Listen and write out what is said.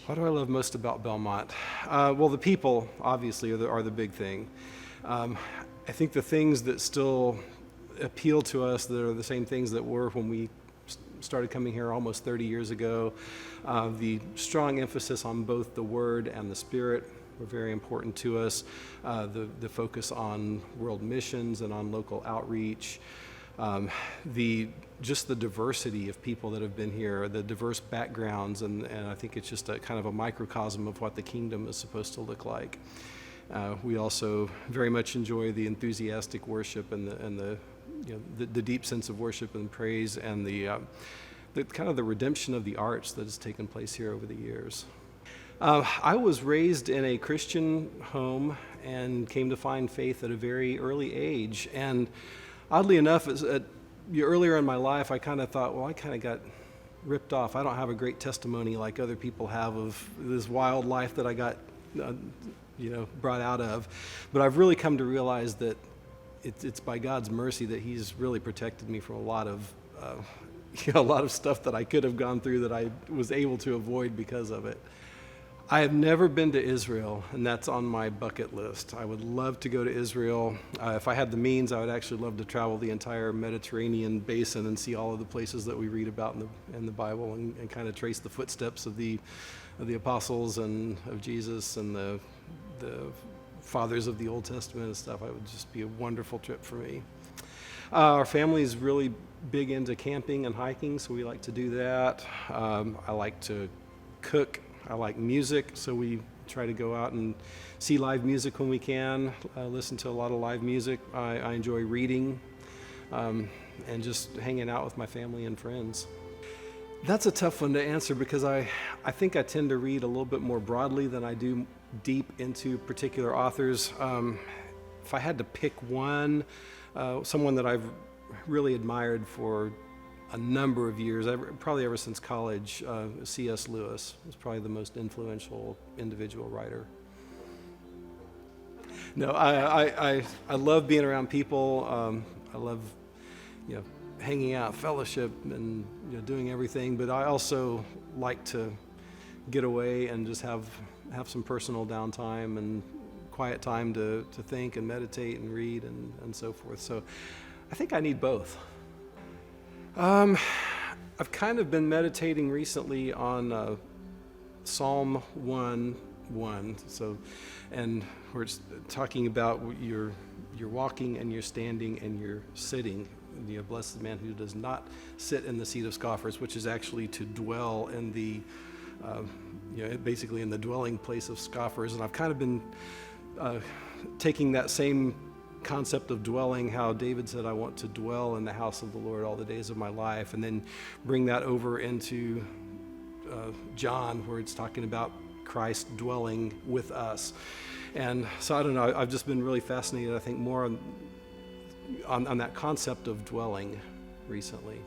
What do I love most about Belmont? Well, the people, obviously, are the big thing. I think the things that still appeal to us that are the same things that were when we started coming here almost 30 years ago, the strong emphasis on both the Word and the Spirit were very important to us. The focus on world missions and on local outreach. Just the diversity of people that have been here, the diverse backgrounds, and I think it's just a kind of a microcosm of what the kingdom is supposed to look like. We also very much enjoy the enthusiastic worship and the deep sense of worship and praise and the kind of the redemption of the arts that has taken place here over the years. I was raised in a Christian home and came to find faith at a very early age. And oddly enough, earlier in my life, I kind of thought, well, I kind of got ripped off. I don't have a great testimony like other people have of this wild life that I got, brought out of. But I've really come to realize that it's by God's mercy that He's really protected me from a lot of stuff that I could have gone through that I was able to avoid because of it. I have never been to Israel, and that's on my bucket list. I would love to go to Israel. If I had the means, I would actually love to travel the entire Mediterranean basin and see all of the places that we read about in the Bible and kind of trace the footsteps of the apostles and of Jesus and the fathers of the Old Testament and stuff. It would just be a wonderful trip for me. Our family is really big into camping and hiking, so we like to do that. I like to cook. I like music, so we try to go out and see live music when we can, listen to a lot of live music. I enjoy reading and just hanging out with my family and friends. That's a tough one to answer because I think I tend to read a little bit more broadly than I do deep into particular authors. If I had to pick one, someone that I've really admired for a number of years, probably ever since college, C.S. Lewis was probably the most influential individual writer. No, I love being around people. I love, hanging out, fellowship, and doing everything. But I also like to get away and just have some personal downtime and quiet time to think and meditate and read and so forth. So I think I need both. I've kind of been meditating recently on Psalm 1:1. So, and we're talking about you're walking and you're standing and you're sitting. Blessed the man who does not sit in the seat of scoffers, which is actually to dwell in the, basically in the dwelling place of scoffers. And I've kind of been taking that same concept of dwelling, how David said, I want to dwell in the house of the Lord all the days of my life, and then bring that over into John, where it's talking about Christ dwelling with us. And so I don't know, I've just been really fascinated, I think, more on that concept of dwelling recently.